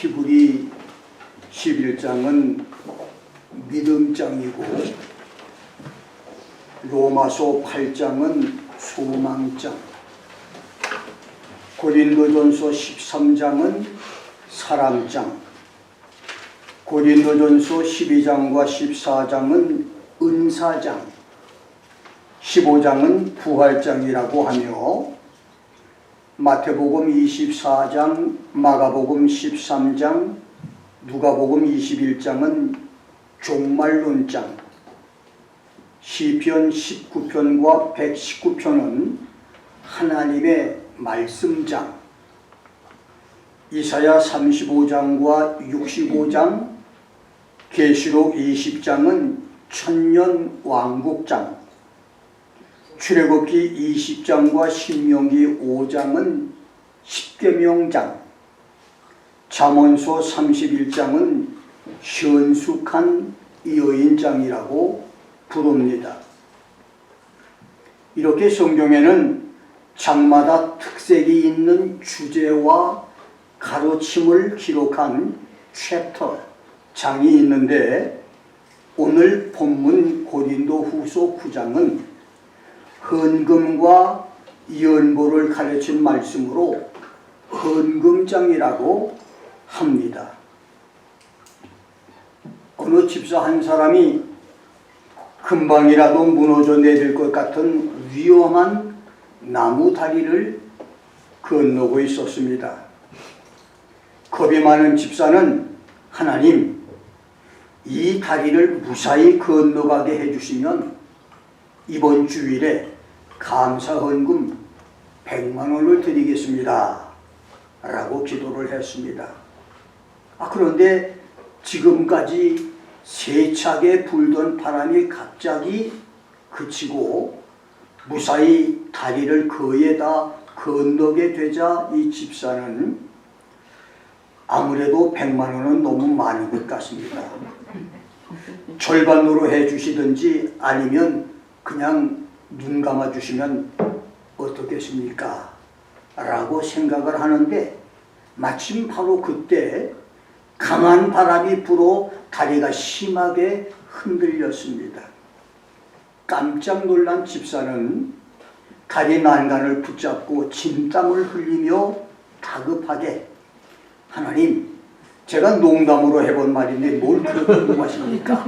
히브리 11장은 믿음장이고 로마서 8장은 소망장, 고린도전서 13장은 사랑장, 고린도전서 12장과 14장은 은사장, 15장은 부활장이라고 하며 마태복음 24장, 마가복음 13장, 누가복음 21장은 종말론장, 시편 19편과 119편은 하나님의 말씀장, 이사야 35장과 65장, 계시록 20장은 천년왕국장, 출애굽기 20장과 신명기 5장은 십계명장, 잠언서 31장은 현숙한 여인장이라고 부릅니다. 이렇게 성경에는 장마다 특색이 있는 주제와 가르침을 기록한 챕터, 장이 있는데 오늘 본문 고린도후서 9장은 헌금과 연보를 가르친 말씀으로 헌금장이라고 합니다. 어느 집사 한 사람이 금방이라도 무너져 내릴 것 같은 위험한 나무 다리를 건너고 있었습니다. 겁이 많은 집사는 하나님, 이 다리를 무사히 건너가게 해주시면 이번 주일에 감사헌금 100만 원을 드리겠습니다 라고 기도를 했습니다. 그런데 지금까지 세차게 불던 바람이 갑자기 그치고 무사히 다리를 거의에다 건너게 되자 이 집사는 아무래도 100만 원은 너무 많은 것 같습니다. 절반으로 해주시든지 아니면 그냥 눈 감아주시면 어떻겠습니까? 라고 생각을 하는데 마침 바로 그때 강한 바람이 불어 다리가 심하게 흔들렸습니다. 깜짝 놀란 집사는 다리 난간을 붙잡고 진땀을 흘리며 다급하게 하나님, 제가 농담으로 해본 말인데 뭘 그렇게 궁금하십니까?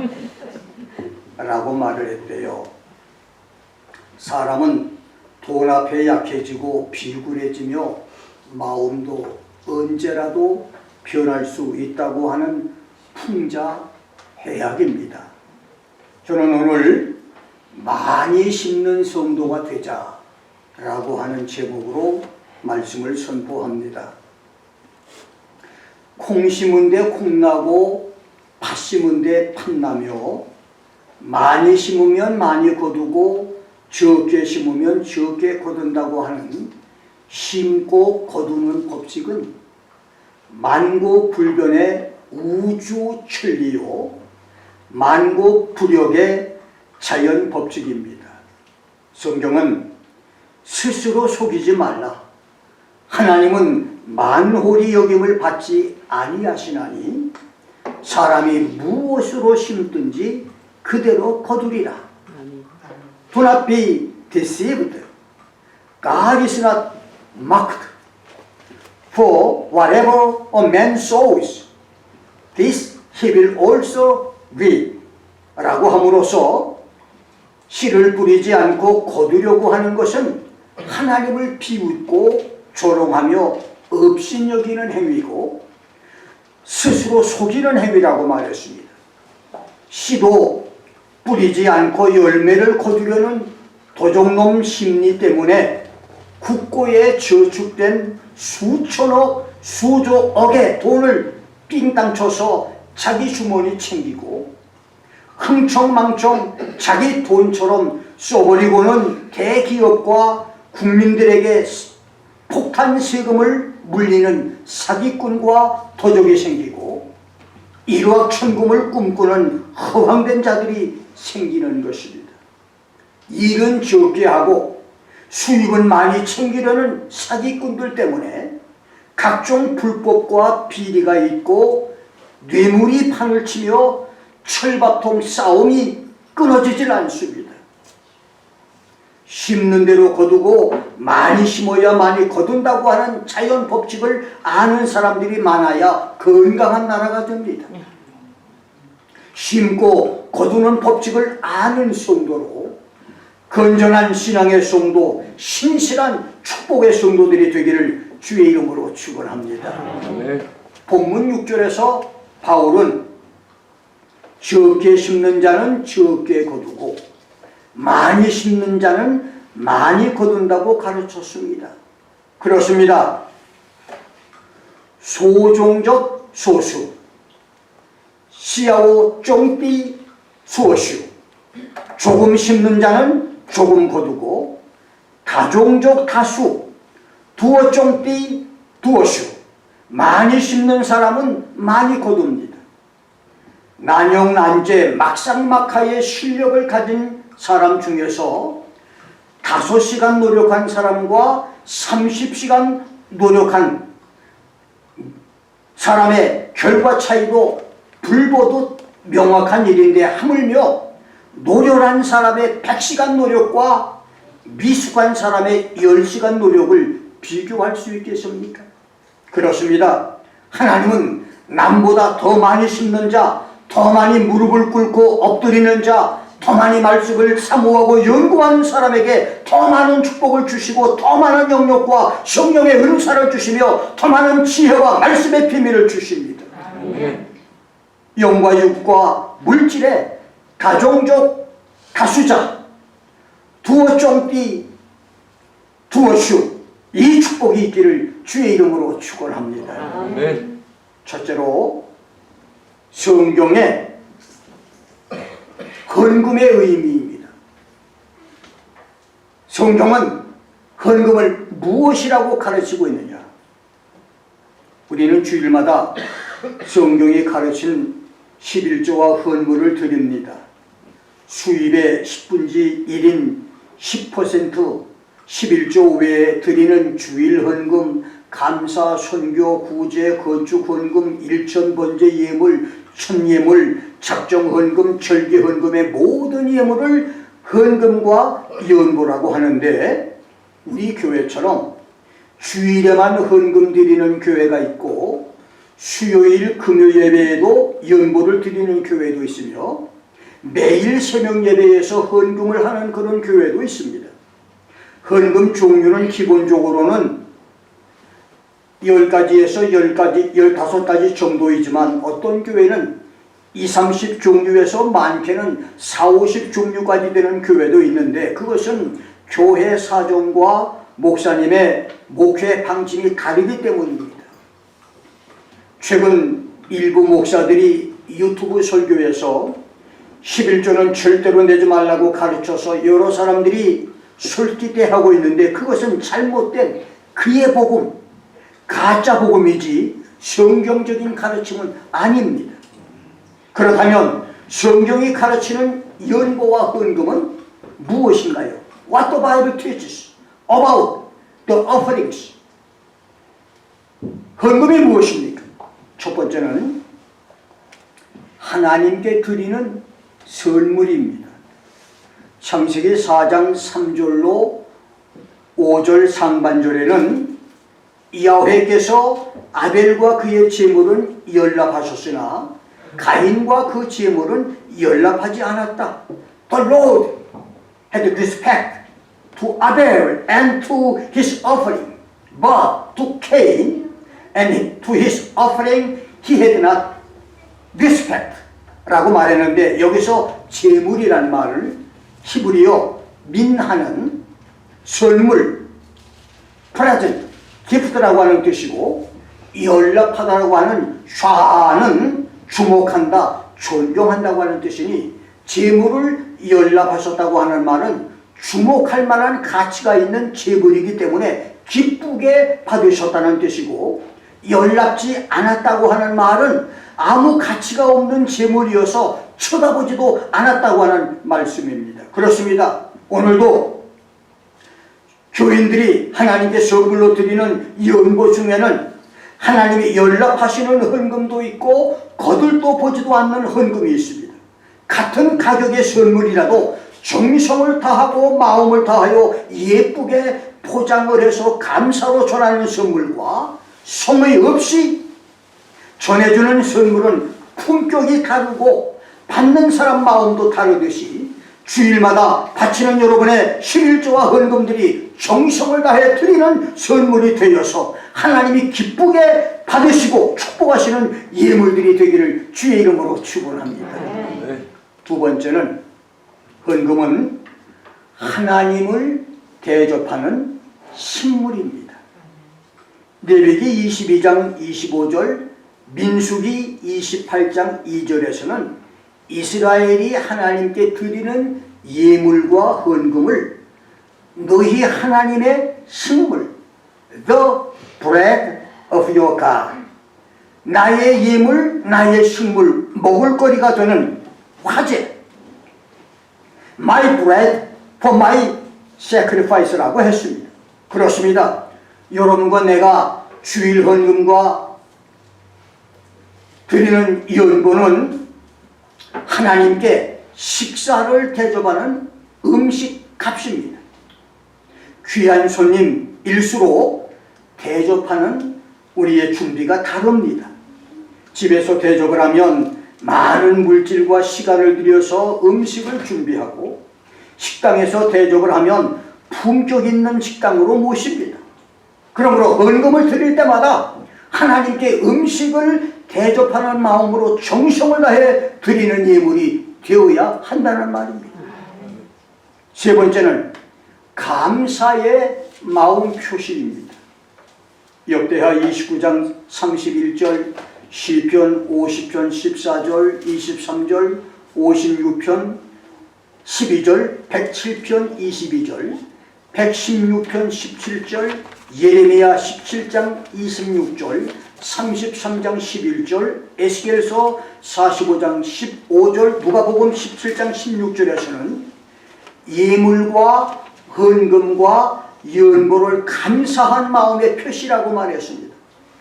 라고 말을 했대요. 사람은 돈 앞에 약해지고 비굴해지며 마음도 언제라도 변할 수 있다고 하는 풍자해약입니다. 저는 오늘 많이 심는 성도가 되자 라고 하는 제목으로 말씀을 선포합니다. 콩 심은 데 콩나고 팥 심은 데 팥나며 많이 심으면 많이 거두고 적게 심으면 적게 거둔다고 하는 심고 거두는 법칙은 만고불변의 우주천리요 만고불역의 자연 법칙입니다. 성경은 스스로 속이지 말라. 하나님은 만홀히 여김을 받지 아니하시나니 사람이 무엇으로 심든지 그대로 거두리라. Do not be deceived. God is not mocked. For whatever a man sows, this he will also reap. 라고 함으로써 씨를 뿌리지 않고 거두려고 하는 것은 하나님을 비웃고 조롱하며 업신여기는 행위고 스스로 속이는 행위라고 말했습니다. 씨도 뿌리지 않고 열매를 거두려는 도적놈 심리 때문에 국고에 저축된 수천억, 수조억의 돈을 삥땅 쳐서 자기 주머니 챙기고 흥청망청 자기 돈처럼 써버리고는 대기업과 국민들에게 폭탄 세금을 물리는 사기꾼과 도적이 생기고 일확천금을 꿈꾸는 허황된 자들이 생기는 것입니다. 일은 적게 하고 수입은 많이 챙기려는 사기꾼들 때문에 각종 불법과 비리가 있고 뇌물이 판을 치며 철밥통 싸움이 끊어지질 않습니다. 심는 대로 거두고 많이 심어야 많이 거둔다고 하는 자연 법칙을 아는 사람들이 많아야 건강한 나라가 됩니다. 심고 거두는 법칙을 아는 성도로 건전한 신앙의 성도, 신실한 축복의 성도들이 되기를 주의 이름으로 축원합니다. 본문 6절에서 바울은 적게 심는 자는 적게 거두고 많이 심는 자는 많이 거둔다고 가르쳤습니다. 그렇습니다. 소종적 소수, 씨아오 쫑띠 수어슈. 조금 심는 자는 조금 거두고 다종적 다수, 두어 쫑띠 두어슈. 많이 심는 사람은 많이 거둡니다. 난영난제 막상막하의 실력을 가진 사람 중에서 5시간 노력한 사람과 30시간 노력한 사람의 결과 차이도 불보듯 명확한 일인데 하물며 노련한 사람의 100시간 노력과 미숙한 사람의 10시간 노력을 비교할 수 있겠습니까? 그렇습니다. 하나님은 남보다 더 많이 심는 자, 더 많이 무릎을 꿇고 엎드리는 자, 더 많이 말씀을 사모하고 연구하는 사람에게 더 많은 축복을 주시고 더 많은 영역과 성령의 은사를 주시며 더 많은 지혜와 말씀의 비밀을 주십니다. 영과 육과 물질의 다종적 다수자, 두어 쫑띠 두어슈, 이 축복이 있기를 주의 이름으로 축원합니다. 첫째로 성경의 헌금의 의미입니다. 성경은 헌금을 무엇이라고 가르치고 있느냐? 우리는 주일마다 성경이 가르친 11조와 헌물을 드립니다. 수입의 10분지 1인 10% 11조 외에 드리는 주일 헌금, 감사, 선교, 구제, 건축 헌금, 일천 번제 예물, 천예물, 작정 헌금, 절개 헌금의 모든 예물을 헌금과 연보라고 하는데, 우리 교회처럼 주일에만 헌금 드리는 교회가 있고 수요일 금요 예배에도 연보를 드리는 교회도 있으며 매일 새벽 예배에서 헌금을 하는 그런 교회도 있습니다. 헌금 종류는 기본적으로는 10가지에서 10가지, 15가지 정도이지만 어떤 교회는 20, 30종류에서 많게는 40, 50종류까지 되는 교회도 있는데, 그것은 교회 사정과 목사님의 목회 방침이 다르기 때문입니다. 최근 일부 목사들이 유튜브 설교에서 11조는 절대로 내지 말라고 가르쳐서 여러 사람들이 솔깃해하고 있는데, 그것은 잘못된 그의 복음, 가짜 복음이지 성경적인 가르침은 아닙니다. 그렇다면 성경이 가르치는 연보와 헌금은 무엇인가요? What the Bible teaches about the offerings. 헌금이 무엇입니까? 첫 번째는 하나님께 드리는 선물입니다. 창세기 4장 3절로 5절 상반절에는 야훼께서 아벨과 그의 제물은 연락하셨으나 가인과 그 제물은 연락하지 않았다. The Lord had respect to Abel and to his offering, but to Cain and to his offering he had not respect 라고 말했는데, 여기서 제물이라는 말을 히브리어 민하는 선물, present, gift라고 하는 뜻이고, 연락하다라고 하는 샤는 주목한다, 존경한다고 하는 뜻이니, 제물을 연락하셨다고 하는 말은 주목할 만한 가치가 있는 제물이기 때문에 기쁘게 받으셨다는 뜻이고, 연락지 않았다고 하는 말은 아무 가치가 없는 제물이어서 쳐다보지도 않았다고 하는 말씀입니다. 그렇습니다. 오늘도 교인들이 하나님께 선물로 드리는 연보 중에는 하나님이 연락하시는 헌금도 있고 거들떠 보지도 않는 헌금이 있습니다. 같은 가격의 선물이라도 정성을 다하고 마음을 다하여 예쁘게 포장을 해서 감사로 전하는 선물과 성의 없이 전해주는 선물은 품격이 다르고 받는 사람 마음도 다르듯이 주일마다 바치는 여러분의 11조와 헌금들이 정성을 다해 드리는 선물이 되어서 하나님이 기쁘게 받으시고 축복하시는 예물들이 되기를 주의 이름으로 축원합니다. 두 번째는 헌금은 하나님을 대접하는 식물입니다. 레위기 22장 25절, 민수기 28장 2절에서는 이스라엘이 하나님께 드리는 예물과 헌금을 너희 하나님의 식물, the bread of your God, 나의 예물, 나의 식물, 먹을거리가 되는 화제, my bread for my sacrifice라고 했습니다. 그렇습니다. 여러분과 내가 주일 헌금과 드리는 연보는 하나님께 식사를 대접하는 음식 값입니다. 귀한 손님일수록 대접하는 우리의 준비가 다릅니다. 집에서 대접을 하면 많은 물질과 시간을 들여서 음식을 준비하고, 식당에서 대접을 하면 품격 있는 식당으로 모십니다. 그러므로 헌금을 드릴 때마다 하나님께 음식을 대접하는 마음으로 정성을 다해 드리는 예물이 되어야 한다는 말입니다. 세 번째는 감사의 마음 표시입니다. 역대하 29장 31절, 시편 50편 14절, 23절, 56편 12절, 107편 22절, 116편 17절, 예레미야 17장 26절, 33장 11절, 에스겔서 45장 15절, 누가복음 17장 16절에서는 예물과 헌금과 연보를 감사한 마음의 표시라고 말했습니다.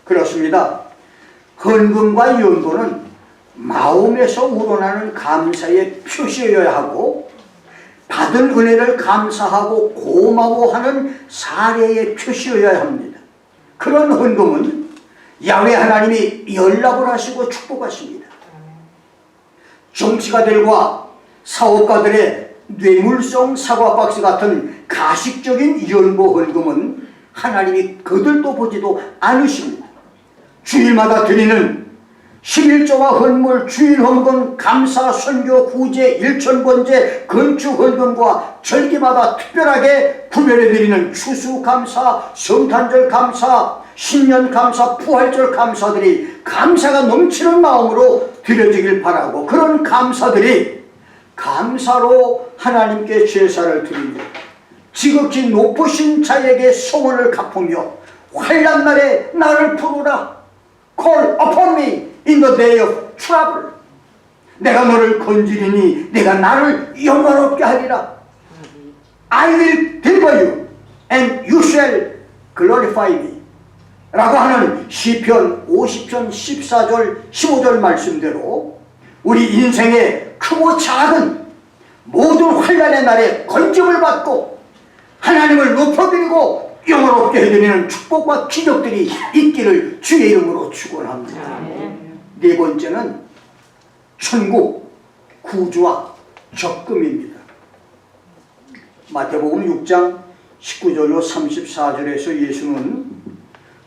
그렇습니다. 헌금과 연보는 마음에서 우러나는 감사의 표시여야 하고, 받은 은혜를 감사하고 고마워하는 사례의 표시여야 합니다. 그런 헌금은 야훼 하나님이 연락을 하시고 축복하십니다. 정치가들과 사업가들의 뇌물성 사과박스 같은 가식적인 연보 헌금은 하나님이 거들떠 보지도 않으십니다. 주일마다 드리는 11조와 헌물, 주일 헌금, 감사, 선교, 구제, 일천번제, 건축 헌금과 절기마다 특별하게 구별해 드리는 추수감사, 성탄절 감사, 신년 감사, 부활절 감사들이 감사가 넘치는 마음으로 드려지길 바라고, 그런 감사들이 감사로 하나님께 제사를 드리며 지극히 높으신 자에게 소원을 갚으며 환난 날에 나를 부르라, call upon me in the day of trouble, 내가 너를 건지리니 내가 나를 영화롭게 하리라, I will deliver you and you shall glorify me 라고 하는 시편 50편 14절 15절 말씀대로 우리 인생의 크고 작은 모든 환난의 날에 건짐을 받고 하나님을 높여드리고 영화롭게 해드리는 축복과 기적들이 있기를 주의 이름으로 축원합니다. 네 번째는 천국 구주와 적금입니다. 마태복음 6장 19절로 34절에서 예수는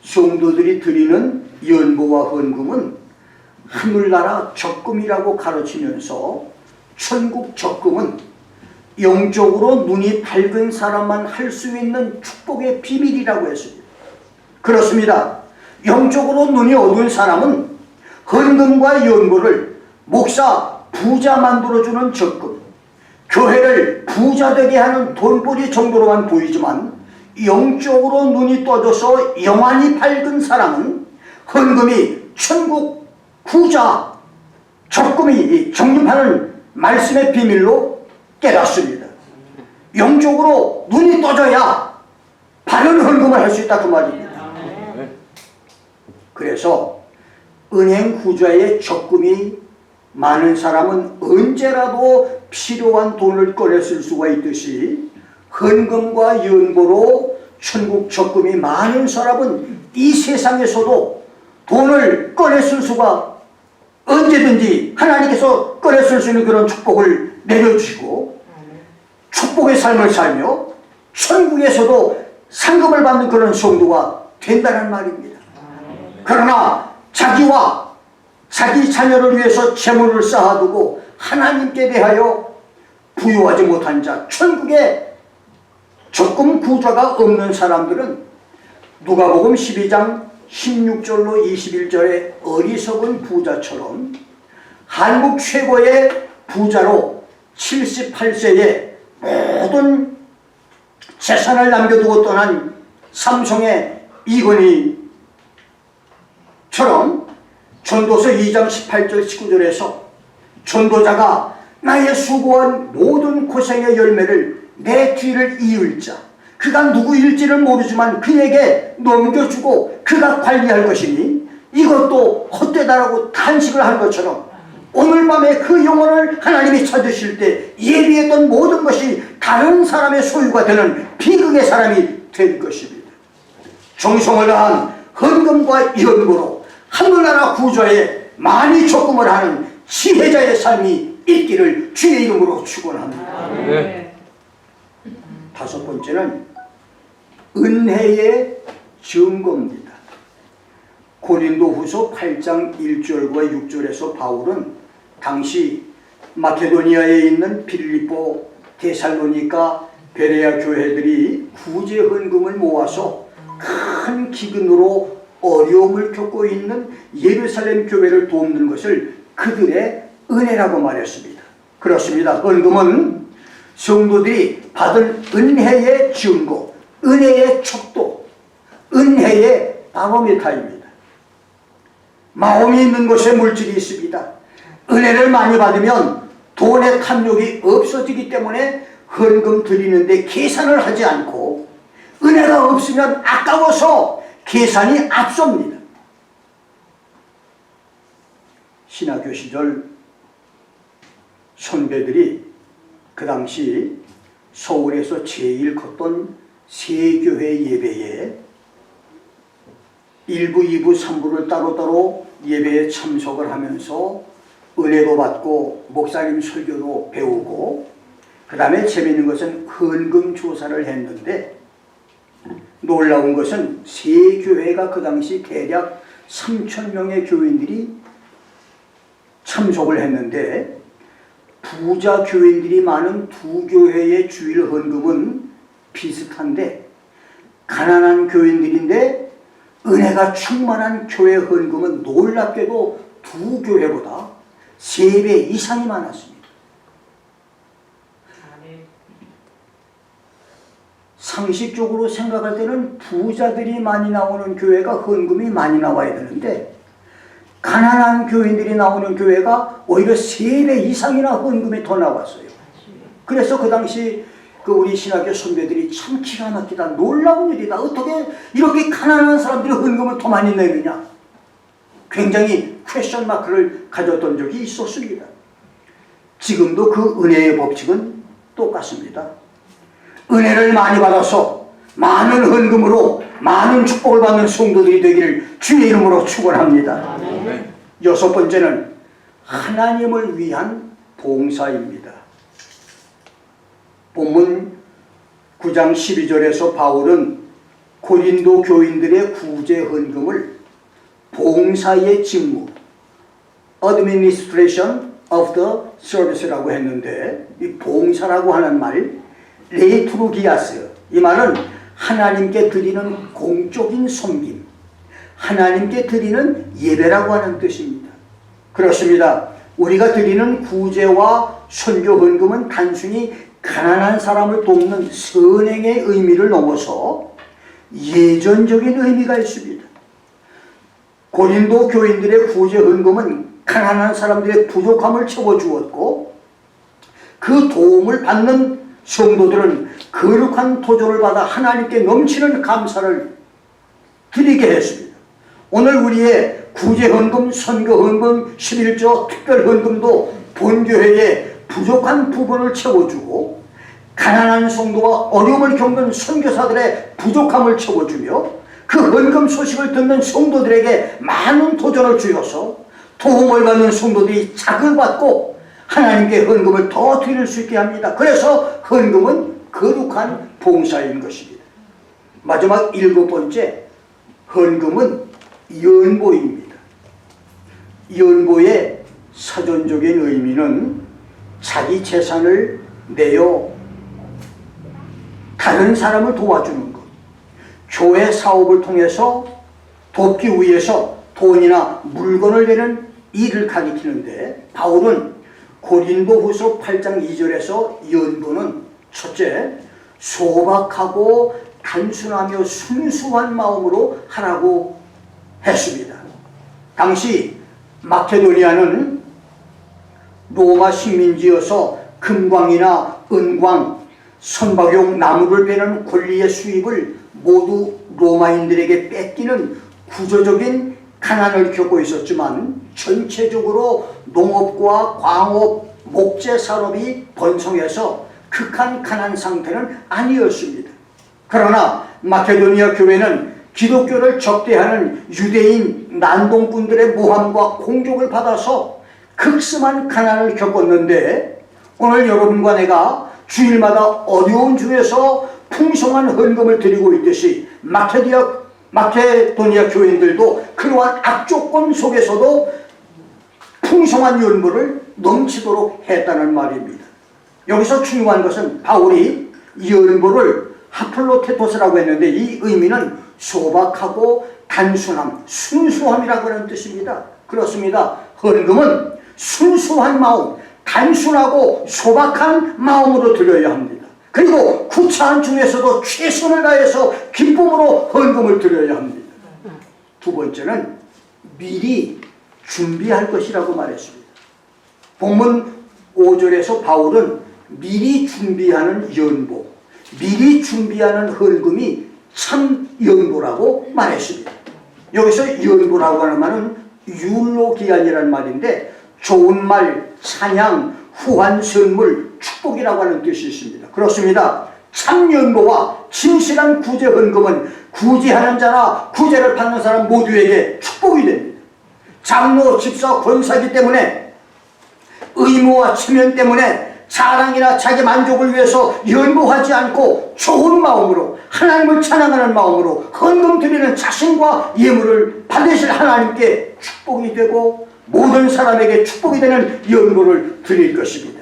성도들이 드리는 연보와 헌금은 하늘나라 적금이라고 가르치면서 천국 적금은 영적으로 눈이 밝은 사람만 할 수 있는 축복의 비밀이라고 했습니다. 그렇습니다. 영적으로 눈이 어두운 사람은 헌금과 연보를 목사 부자 만들어주는 적금, 교회를 부자 되게 하는 돈벌이 정도로만 보이지만 영적으로 눈이 떠져서 영안이 밝은 사람은 헌금이 천국 구자 적금이 정립하는 말씀의 비밀로 깨닫습니다. 영적으로 눈이 떠져야 바른 헌금을 할 수 있다 그 말입니다. 그래서 은행 후자의 적금이 많은 사람은 언제라도 필요한 돈을 꺼내 쓸 수가 있듯이 헌금과 연보로 천국 적금이 많은 사람은 이 세상에서도 돈을 꺼내 쓸 수가 언제든지 하나님께서 꺼내 쓸 수 있는 그런 축복을 내려주시고 축복의 삶을 살며 천국에서도 상급을 받는 그런 성도가 된다는 말입니다. 그러나 자기와 자기 자녀를 위해서 재물을 쌓아두고 하나님께 대하여 부유하지 못한 자, 천국에 적금 구좌가 없는 사람들은 누가복음 12장 16절로 21절의 어리석은 부자처럼 한국 최고의 부자로 78세에 모든 재산을 남겨두고 떠난 삼성의 이건희처럼 전도서 2장 18절 19절에서 전도자가 나의 수고한 모든 고생의 열매를 내 뒤를 이을 자, 그가 누구일지를 모르지만 그에게 넘겨주고 그가 관리할 것이니 이것도 헛되다라고 탄식을 한 것처럼 오늘 밤에 그 영혼을 하나님이 찾으실 때 예비했던 모든 것이 다른 사람의 소유가 되는 비극의 사람이 될 것입니다. 정성을 다한 헌금과 연고로 하늘나라 구조에 많이 적금을 하는 지혜자의 삶이 있기를 주의 이름으로 축원합니다. 네. 다섯 번째는 은혜의 증거입니다. 고린도후서 8장 1절과 6절에서 바울은 당시 마케도니아에 있는 빌립보, 데살로니가, 베레아 교회들이 구제 헌금을 모아서 큰 기근으로 어려움을 겪고 있는 예루살렘 교회를 돕는 것을 그들의 은혜라고 말했습니다. 그렇습니다. 헌금은 성도들이 받은 은혜의 증거, 은혜의 척도, 은혜의 바로미터입니다. 마음이 있는 것에 물질이 있습니다. 은혜를 많이 받으면 돈의 탐욕이 없어지기 때문에 헌금 드리는데 계산을 하지 않고 은혜가 없으면 아까워서 계산이 앞섭니다. 신학교 시절 선배들이 그 당시 서울에서 제일 컸던 세 교회 예배에 1부, 2부, 3부를 따로따로 예배에 참석을 하면서 은혜도 받고 목사님 설교도 배우고 그 다음에 재미있는 것은 헌금 조사를 했는데 놀라운 것은 세 교회가 그 당시 대략 3,000명의 교인들이 참석을 했는데 부자 교인들이 많은 두 교회의 주일 헌금은 비슷한데 가난한 교인들인데 은혜가 충만한 교회 헌금은 놀랍게도 두 교회보다 3배 이상이 많았습니다. 상식적으로 생각할 때는 부자들이 많이 나오는 교회가 헌금이 많이 나와야 되는데 가난한 교인들이 나오는 교회가 오히려 3배 이상이나 헌금이 더 나왔어요. 그래서 그 당시 우리 신학교 선배들이 참 기가 막히다, 놀라운 일이다, 어떻게 이렇게 가난한 사람들이 헌금을 더 많이 내느냐, 굉장히 퀘스천 마크를 가졌던 적이 있었습니다. 지금도 그 은혜의 법칙은 똑같습니다. 은혜를 많이 받아서 많은 헌금으로 많은 축복을 받는 성도들이 되기를 주의 이름으로 축원합니다. 여섯 번째는 하나님을 위한 봉사입니다. 본문 9장 12절에서 바울은 고린도 교인들의 구제 헌금을 봉사의 직무, Administration of the Service라고 했는데 이 봉사라고 하는 말, 레이투루기아스, 이 말은 하나님께 드리는 공적인 섬김, 하나님께 드리는 예배라고 하는 뜻입니다. 그렇습니다. 우리가 드리는 구제와 선교 헌금은 단순히 가난한 사람을 돕는 선행의 의미를 넘어서 예전적인 의미가 있습니다. 고린도 교인들의 구제 헌금은 가난한 사람들의 부족함을 채워주었고 그 도움을 받는 성도들은 거룩한 도전을 받아 하나님께 넘치는 감사를 드리게 했습니다. 오늘 우리의 구제헌금, 선교헌금, 11조, 특별헌금도 본교회의 부족한 부분을 채워주고 가난한 성도와 어려움을 겪는 선교사들의 부족함을 채워주며 그 헌금 소식을 듣는 성도들에게 많은 도전을 주어서 도움을 받는 성도들이 자극받고 하나님께 헌금을 더 드릴 수 있게 합니다. 그래서 헌금은 거룩한 봉사인 것입니다. 마지막 7번째, 헌금은 연보입니다. 연보의 사전적인 의미는 자기 재산을 내어 다른 사람을 도와주는 것, 교회 사업을 통해서 돕기 위해서 돈이나 물건을 내는 일을 가리키는데, 바울은 고린도후서 8장 2절에서 연보는 첫째, 소박하고 단순하며 순수한 마음으로 하라고 했습니다. 당시 마케도니아는 로마 식민지여서 금광이나 은광, 선박용 나무를 베는 권리의 수입을 모두 로마인들에게 뺏기는 구조적인 가난을 겪고 있었지만 전체적으로 농업과 광업, 목재 산업이 번성해서 극한 가난 상태는 아니었습니다. 그러나 마케도니아 교회는 기독교를 적대하는 유대인 난동꾼들의 모함과 공격을 받아서 극심한 가난을 겪었는데, 오늘 여러분과 내가 주일마다 어려운 중에서 풍성한 헌금을 드리고 있듯이 마케도니아 교인들도 그러한 악조건 속에서도 풍성한 연보를 넘치도록 했다는 말입니다. 여기서 중요한 것은 바울이 연보를 하플로테토스라고 했는데, 이 의미는 소박하고 단순함, 순수함이라고 하는 뜻입니다. 그렇습니다. 헌금은 순수한 마음, 단순하고 소박한 마음으로 드려야 합니다. 그리고 구차한 중에서도 최선을 다해서 기쁨으로 헌금을 드려야 합니다. 두 번째는 미리 준비할 것이라고 말했습니다. 본문 5절에서 바울은 미리 준비하는 연보, 미리 준비하는 헌금이 참 연보라고 말했습니다. 여기서 연보라고 하는 말은 율로기안이라는 말인데, 좋은 말, 찬양, 후한 선물, 축복이라고 하는 뜻이 있습니다. 그렇습니다. 참 연보와 진실한 구제 헌금은 구제하는 자나 구제를 받는 사람 모두에게 축복이 됩니다. 장로, 집사, 권사이기 때문에, 의무와 체면 때문에 자랑이나 자기 만족을 위해서 연보하지 않고 좋은 마음으로 하나님을 찬양하는 마음으로 헌금 드리는 자신과 예물을 받으실 하나님께 축복이 되고 모든 사람에게 축복이 되는 연보를 드릴 것입니다.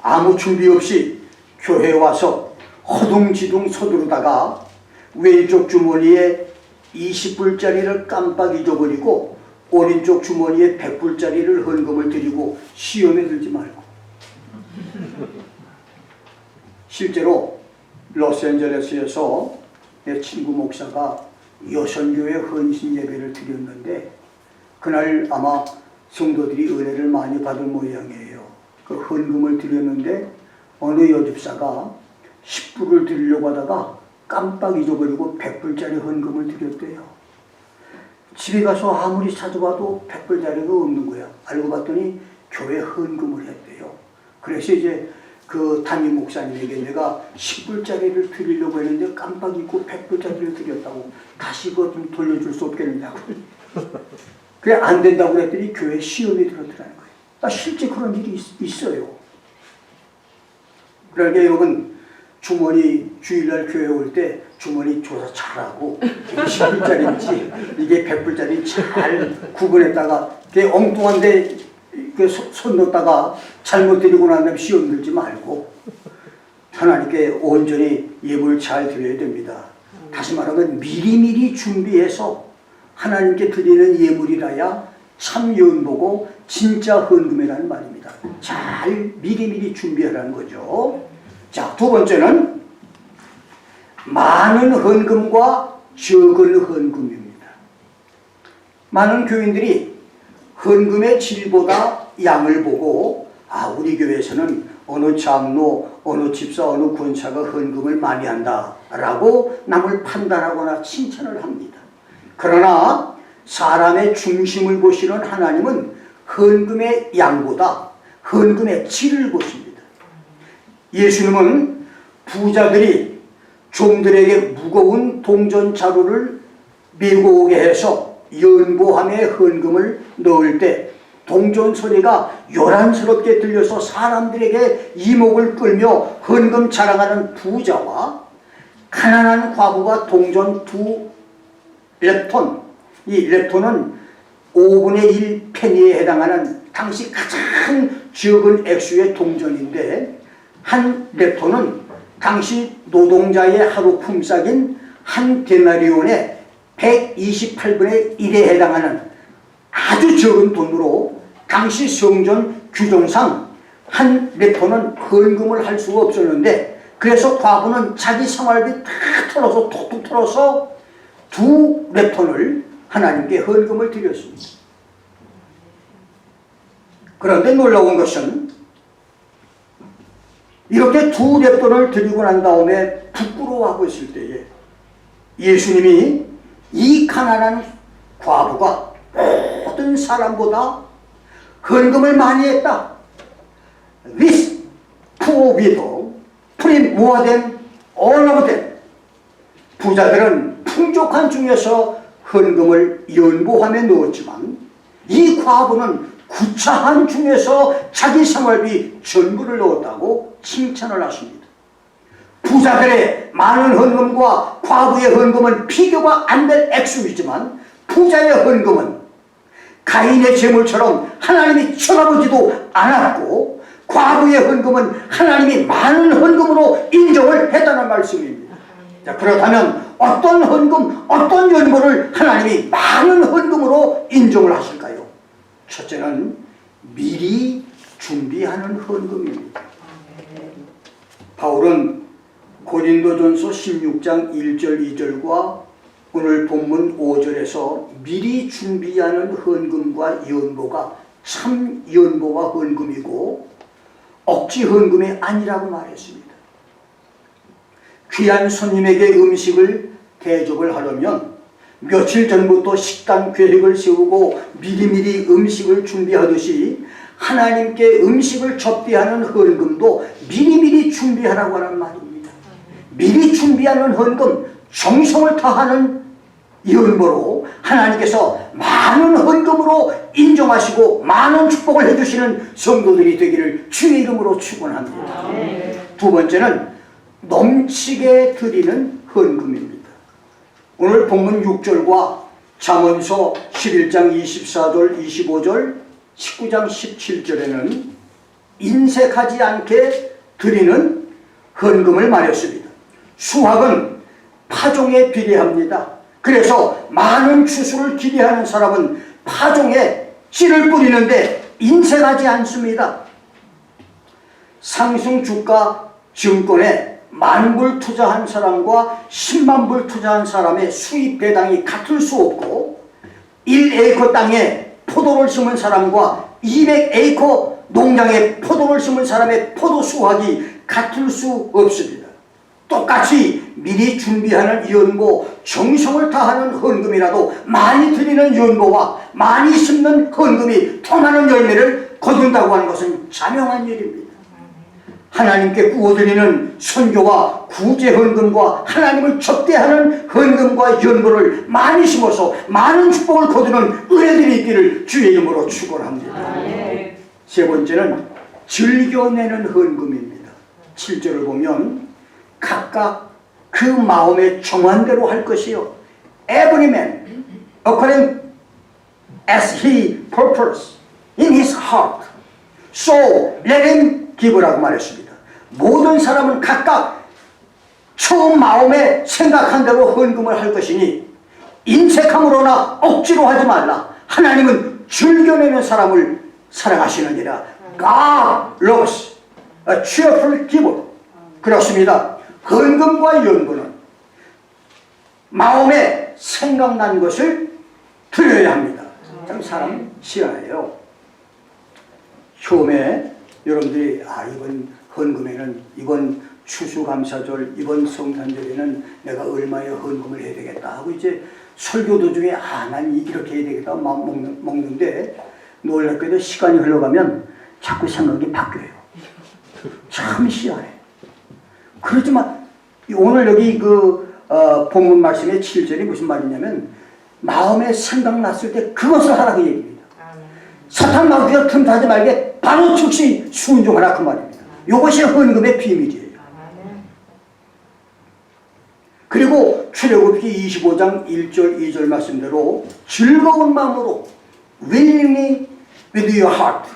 아무 준비 없이 교회에 와서 허둥지둥 서두르다가 왼쪽 주머니에 20불짜리를 깜빡 잊어버리고 오른쪽 주머니에 100불짜리를 헌금을 드리고 시험에 들지 말고, 실제로 로스앤젤레스에서 내 친구 목사가 여선교회 헌신 예배를 드렸는데, 그날 아마 성도들이 은혜를 많이 받은 모양이에요. 그 헌금을 드렸는데 어느 여집사가 10불을 드리려고 하다가 깜빡 잊어버리고 100불짜리 헌금을 드렸대요. 집에 가서 아무리 찾아봐도 100불짜리가 없는 거야. 알고 봤더니 교회 헌금을 했대요. 그래서 이제 그 담임 목사님에게 내가 10불짜리를 드리려고 했는데 깜빡 잊고 100불짜리를 드렸다고, 다시 그거 좀 돌려줄 수 없겠느냐고. 그래 안 된다고 그랬더니 교회 시험에 들었더라는 거예요. 실제 그런 일이 있어요. 그러니까 여러분, 주머니 주일날 교회 올 때 주머니 조사 잘하고, 이게 10불짜리인지 이게 100불짜리 잘 구분했다가 그게 엉뚱한데 손 넣다가 잘못 드리고 난 다음에 시험 들지 말고 하나님께 온전히 예물을 잘 드려야 됩니다. 다시 말하면 미리미리 준비해서 하나님께 드리는 예물이라야 참 연보고 진짜 헌금이라는 말입니다. 잘 미리미리 준비하라는 거죠. 자, 두 번째는 많은 헌금과 적은 헌금입니다. 많은 교인들이 헌금의 질보다 양을 보고, 우리 교회에서는 어느 장로, 어느 집사, 어느 권사가 헌금을 많이 한다 라고 남을 판단하거나 칭찬을 합니다. 그러나 사람의 중심을 보시는 하나님은 헌금의 양보다 헌금의 질을 보십니다. 예수님은 부자들이 종들에게 무거운 동전 자루를 메고 오게 해서 연보함에 헌금을 넣을 때 동전 소리가 요란스럽게 들려서 사람들에게 이목을 끌며 헌금 자랑하는 부자와 가난한 과부가 동전 2렙톤, 이 렙톤은 5분의 1 페니에 해당하는 당시 가장 적은 액수의 동전인데, 한 렙톤은 당시 노동자의 하루 품삯인 한 데나리온의 128분의 1에 해당하는 아주 적은 돈으로 당시 성전 규정상 한 렙톤은 헌금을 할 수가 없었는데, 그래서 과부는 자기 생활비 다 털어서 톡톡 털어서 2렙톤을 하나님께 헌금을 드렸습니다. 그런데 놀라운 것은 이렇게 2렙돈을 드리고 난 다음에 부끄러워하고 있을 때에 예수님이 이 가난한 과부가 모든 사람보다 헌금을 많이 했다. This poor widow put in more than all of them. 부자들은 풍족한 중에서 헌금을 연보함에 넣었지만 이 과부는 구차한 중에서 자기 생활비 전부를 넣었다고 칭찬을 하십니다. 부자들의 많은 헌금과 과부의 헌금은 비교가 안 될 액수이지만 부자의 헌금은 가인의 재물처럼 하나님이 쳐다보지도 않았고, 과부의 헌금은 하나님이 많은 헌금으로 인정을 했다는 말씀입니다. 자, 그렇다면 어떤 헌금, 어떤 연보를 하나님이 많은 헌금으로 인정을 하실까요? 첫째는 미리 준비하는 헌금입니다. 바울은 고린도전서 16장 1절 2절과 오늘 본문 5절에서 미리 준비하는 헌금과 연보가 참 연보와 헌금이고 억지 헌금이 아니라고 말했습니다. 귀한 손님에게 음식을 대접을 하려면 며칠 전부터 식단 계획을 세우고 미리미리 음식을 준비하듯이 하나님께 음식을 접대하는 헌금도 미리미리 준비하라고 하는 말입니다. 미리 준비하는 헌금, 정성을 다하는 연보로 하나님께서 많은 헌금으로 인정하시고 많은 축복을 해주시는 성도들이 되기를 주의 이름으로 축원합니다. 두 번째는 넘치게 드리는 헌금입니다. 오늘 본문 6절과 잠언서 11장 24절 25절 19장 17절에는 인색하지 않게 드리는 헌금을 말했습니다. 수확은 파종에 비례합니다. 그래서 많은 추수를 기대하는 사람은 파종에 씨를 뿌리는데 인색하지 않습니다. 상승 주가 증권에 10,000불 투자한 사람과 100,000불 투자한 사람의 수입 배당이 같을 수 없고, 1에이커 땅에 포도를 심은 사람과 200에이커 농장에 포도를 심은 사람의 포도 수확이 같을 수 없습니다. 똑같이 미리 준비하는 연보, 정성을 다하는 헌금이라도 많이 드리는 연보와 많이 심는 헌금이 더 많은 열매를 거둔다고 하는 것은 자명한 일입니다. 하나님께 구워드리는 선교와 구제 헌금과 하나님을 접대하는 헌금과 연보를 많이 심어서 많은 축복을 거두는 은혜들이 있기를 주의 이름으로 축원합니다. 세 번째는 즐겨내는 헌금입니다. 7절을 보면 각각 그 마음의 정한 대로 할 것이요, every man according as he purpose in his heart, so let him 기부라고 말했습니다. 모든 사람은 각각 처음 마음에 생각한 대로 헌금을 할 것이니 인색함으로나 억지로 하지 말라. 하나님은 즐겨내는 사람을 사랑하시느니라. God loves a cheerful giver. 그렇습니다. 헌금과 연금은 마음에 생각난 것을 드려야 합니다. 참 사람 희한해요. 처음에 여러분들이 이번 헌금에는 이번 추수감사절 이번 성탄절에는 내가 얼마의 헌금을 해야 되겠다 하고 이제 설교 도중에 난 이렇게 해야 되겠다 마음 먹는데 놀랍게도 시간이 흘러가면 자꾸 생각이 바뀌어요. 참 희한해. 그렇지만 오늘 여기 본문 말씀의 7절이 무슨 말이냐면 마음에 생각났을 때 그것을 하라고 얘기합니다. 사탄 마귀가 틈타지 말게 바로 즉시 순종하라 그 말입니다. 이것이 헌금의 비밀이에요. 그리고 출애굽기 25장 1절 2절 말씀대로 즐거운 마음으로 willingly with your heart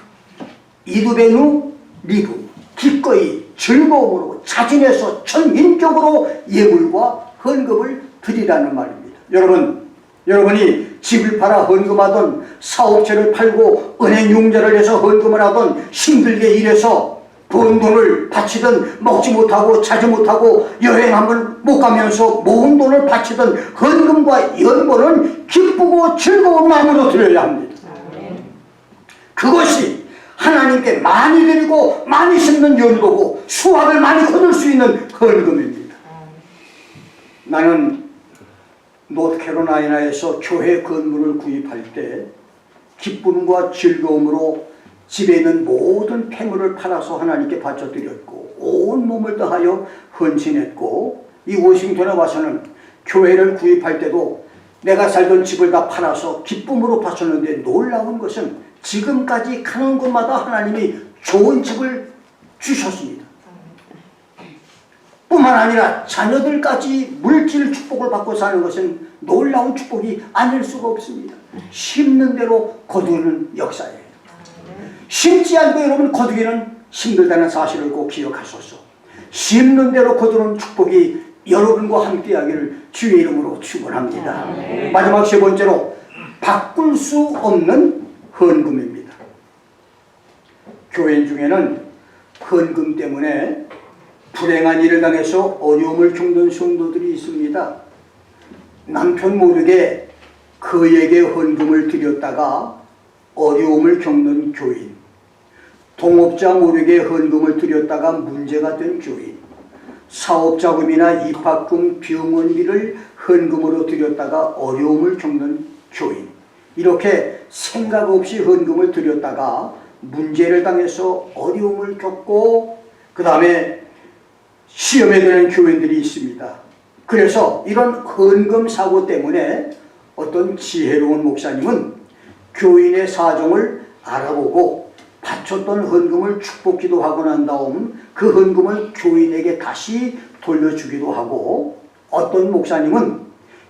이두베누 리브 기꺼이 즐거움으로 자진해서 전인적으로 예물과 헌금을 드리라는 말입니다. 여러분이 집을 팔아 헌금하던 사업체를 팔고 은행 융자를 해서 헌금을 하던 힘들게 일해서 번 돈을 바치던 먹지 못하고 자지 못하고 여행 한번 못 가면서 모은 돈을 바치던 헌금과 연보는 기쁘고 즐거운 마음으로 드려야 합니다. 그것이 하나님께 많이 드리고 많이 심는 연도고 수확을 많이 거둘 수 있는 헌금입니다. 나는 노스캐롤라이나에서 교회 건물을 구입할 때 기쁨과 즐거움으로 집에 있는 모든 폐물을 팔아서 하나님께 바쳐드렸고 온 몸을 다하여 헌신했고 이 워싱턴에 와서는 교회를 구입할 때도 내가 살던 집을 다 팔아서 기쁨으로 바쳤는데 놀라운 것은 지금까지 가는 곳마다 하나님이 좋은 집을 주셨습니다. 뿐만 아니라 자녀들까지 물질 축복을 받고 사는 것은 놀라운 축복이 아닐 수가 없습니다. 심는 대로 거두는 역사예요. 심지 않고 여러분 거두기는 힘들다는 사실을 꼭 기억하소서. 심는 대로 거두는 축복이 여러분과 함께하기를 주의 이름으로 축원합니다. 마지막 세 번째로 바꿀 수 없는 헌금입니다. 교회 중에는 헌금 때문에 불행한 일을 당해서 어려움을 겪는 성도들이 있습니다. 남편 모르게 그에게 헌금을 드렸다가 어려움을 겪는 교인, 동업자 모르게 헌금을 드렸다가 문제가 된 교인, 사업자금이나 입학금, 병원비를 헌금으로 드렸다가 어려움을 겪는 교인, 이렇게 생각 없이 헌금을 드렸다가 문제를 당해서 어려움을 겪고 그 다음에 시험에 드는 교인들이 있습니다. 그래서 이런 헌금 사고 때문에 어떤 지혜로운 목사님은 교인의 사정을 알아보고 바쳤던 헌금을 축복기도 하고 난 다음 그 헌금을 교인에게 다시 돌려주기도 하고, 어떤 목사님은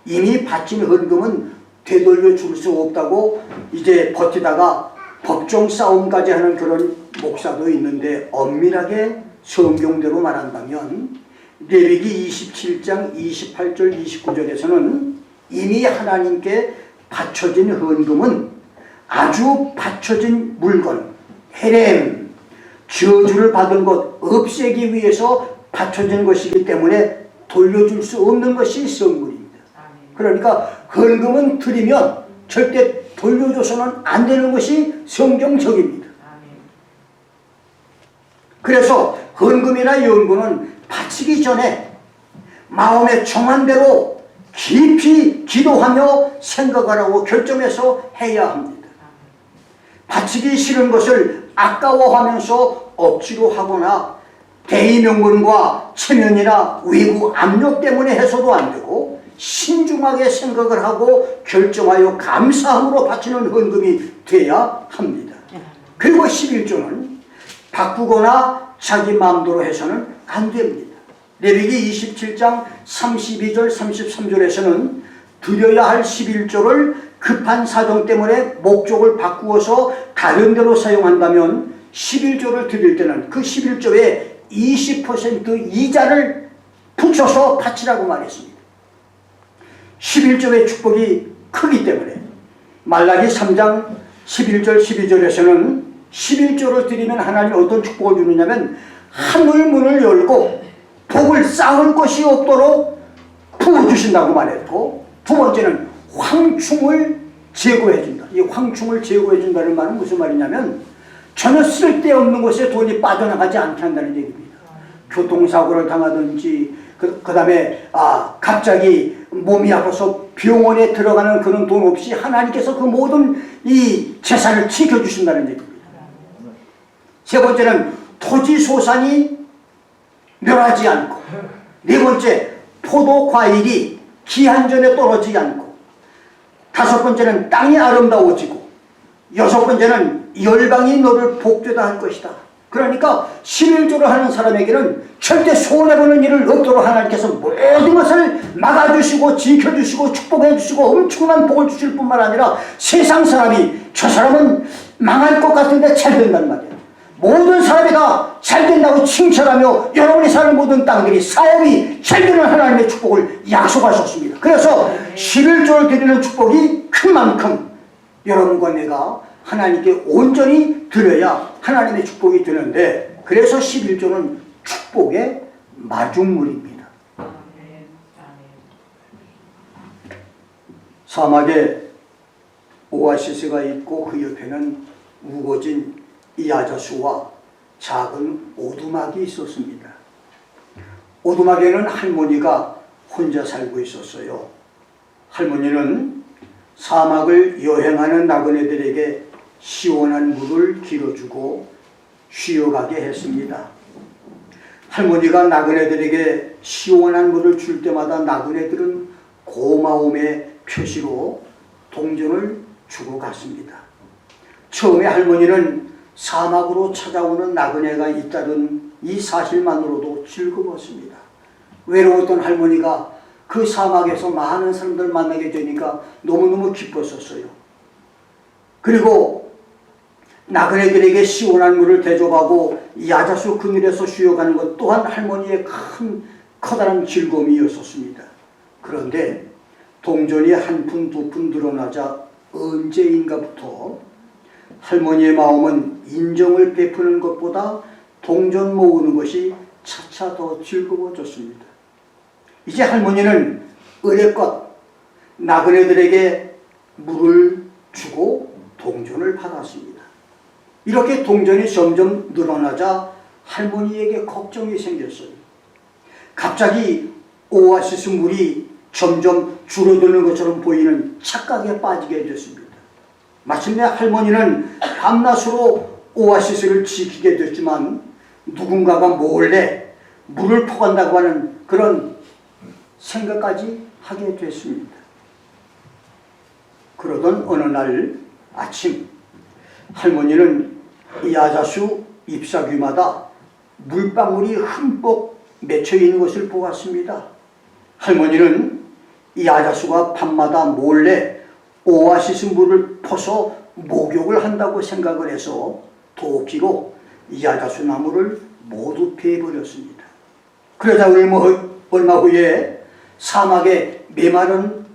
이미 바친 헌금은 되돌려 줄 수 없다고 이제 버티다가 법정 싸움까지 하는 그런 목사도 있는데, 엄밀하게 성경대로 말한다면 레위기 27장 28절 29절에서는 이미 하나님께 바쳐진 헌금은 아주 바쳐진 물건, 헤렘, 저주를 받은 것 없애기 위해서 바쳐진 것이기 때문에 돌려줄 수 없는 것이 성물입니다. 그러니까 헌금은 드리면 절대 돌려줘서는 안 되는 것이 성경적입니다. 그래서 헌금이나 연금은 바치기 전에 마음에 정한 대로 깊이 기도하며 생각하라고 결정해서 해야 합니다. 바치기 싫은 것을 아까워하면서 억지로 하거나 대의명분과 체면이나 외부 압력 때문에 해서도 안 되고, 신중하게 생각을 하고 결정하여 감사함으로 바치는 헌금이 돼야 합니다. 그리고 11조는 바꾸거나 자기 마음대로 해서는 안 됩니다. 레위기 27장 32절 33절에서는 드려야 할 11조를 급한 사정 때문에 목적을 바꾸어서 다른 데로 사용한다면 11조를 드릴 때는 그 11조에 20% 이자를 붙여서 바치라고 말했습니다. 11조의 축복이 크기 때문에 말라기 3장 11절 12절에서는 11조를 드리면 하나님이 어떤 축복을 주느냐면 하늘 문을 열고 복을 쌓을 것이 없도록 부어주신다고 말했고, 두 번째는 황충을 제거해준다. 이 황충을 제거해준다는 말은 무슨 말이냐면 전혀 쓸데없는 곳에 돈이 빠져나가지 않게 한다는 얘기입니다. 교통사고를 당하든지 그 다음에 갑자기 몸이 아파서 병원에 들어가는 그런 돈 없이 하나님께서 그 모든 이 재산을 지켜주신다는 얘기입니다. 세 번째는 토지소산이 멸하지 않고, 네 번째 포도 과일이 기한 전에 떨어지지 않고, 다섯 번째는 땅이 아름다워지고, 여섯 번째는 열방이 너를 복되다 할 것이다. 그러니까 11조를 하는 사람에게는 절대 손해보는 일을 없도록 하나님께서 모든 것을 막아주시고 지켜주시고 축복해주시고 엄청난 복을 주실 뿐만 아니라 세상 사람이 저 사람은 망할 것 같은데 잘 된단 말이에요. 모든 사람이 다 잘 된다고 칭찬하며 여러분이 사는 모든 땅들이 사업이 잘 되는 하나님의 축복을 약속하셨습니다. 그래서 11조를 드리는 축복이 큰 만큼 여러분과 내가 하나님께 온전히 드려야 하나님의 축복이 되는데, 그래서 11조는 축복의 마중물입니다. 사막에 오아시스가 있고 그 옆에는 우거진 야자수와 작은 오두막이 있었습니다. 오두막에는 할머니가 혼자 살고 있었어요. 할머니는 사막을 여행하는 나그네들에게 시원한 물을 길어주고 쉬어가게 했습니다. 할머니가 나그네들에게 시원한 물을 줄 때마다 나그네들은 고마움의 표시로 동전을 주고 갔습니다. 처음에 할머니는 사막으로 찾아오는 나그네가 있다는 이 사실만으로도 즐거웠습니다. 외로웠던 할머니가 그 사막에서 많은 사람들 만나게 되니까 너무너무 기뻤었어요. 그리고 나그네들에게 시원한 물을 대접하고 야자수 그늘에서 쉬어가는 것 또한 할머니의 커다란 즐거움이었었습니다. 그런데 동전이 한 푼 두 푼 늘어나자 언제인가부터 할머니의 마음은 인정을 베푸는 것보다 동전 모으는 것이 차차 더 즐거워졌습니다. 이제 할머니는 의례껏 나그네들에게 물을 주고 동전을 받았습니다. 이렇게 동전이 점점 늘어나자 할머니에게 걱정이 생겼어요. 갑자기 오아시스 물이 점점 줄어드는 것처럼 보이는 착각에 빠지게 됐습니다. 마침내 할머니는 밤낮으로 오아시스를 지키게 됐지만 누군가가 몰래 물을 퍼간다고 하는 그런 생각까지 하게 됐습니다. 그러던 어느 날 아침, 할머니는 야자수 잎사귀마다 물방울이 흠뻑 맺혀 있는 것을 보았습니다. 할머니는 야자수가 밤마다 몰래 오아시스 물을 퍼서 목욕을 한다고 생각을 해서 도끼로 야자수 나무를 모두 베어버렸습니다. 그러다 얼마 후에 사막에 메마른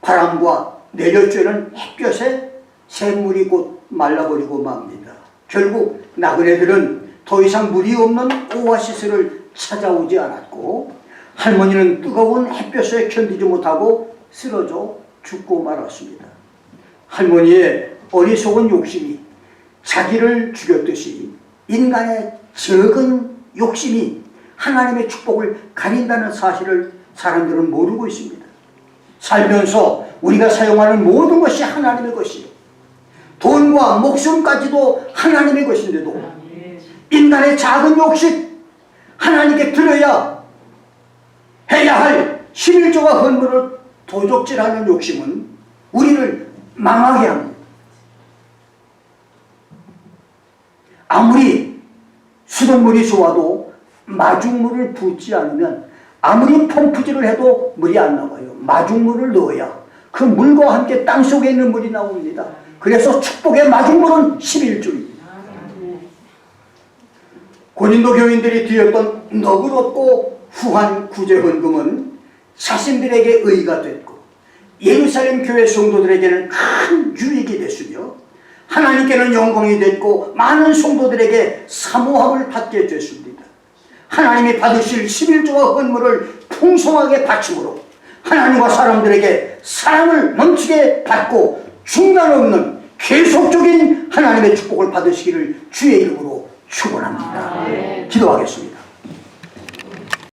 바람과 내려쬐는 햇볕에 샘물이 곧 말라버리고 맙니다. 결국 나그네들은 더 이상 물이 없는 오아시스를 찾아오지 않았고 할머니는 뜨거운 햇볕에 견디지 못하고 쓰러져 죽고 말았습니다. 할머니의 어리석은 욕심이 자기를 죽였듯이 인간의 적은 욕심이 하나님의 축복을 가린다는 사실을 사람들은 모르고 있습니다. 살면서 우리가 사용하는 모든 것이 하나님의 것이에요. 돈과 목숨까지도 하나님의 것인데도 인간의 작은 욕심, 하나님께 드려야 해야 할 11조와 헌물을 도적질하는 욕심은 우리를 망하게 합니다. 아무리 수돗물이 좋아도 마중물을 붓지 않으면 아무리 펌프질을 해도 물이 안 나와요. 마중물을 넣어야 그 물과 함께 땅속에 있는 물이 나옵니다. 그래서 축복의 마중물은 11조입니다. 고린도 교인들이 드렸던 너그럽고 후한 구제헌금은 자신들에게 의가 됐고 예루살렘 교회 성도들에게는 큰 유익이 됐으며 하나님께는 영광이 됐고 많은 성도들에게 사모함을 받게 됐습니다. 하나님이 받으실 11조와 헌물을 풍성하게 바침으로 하나님과 사람들에게 사랑을 넘치게 받고 중단 없는 계속적인 하나님의 축복을 받으시기를 주의 이름으로 축원합니다. 기도하겠습니다.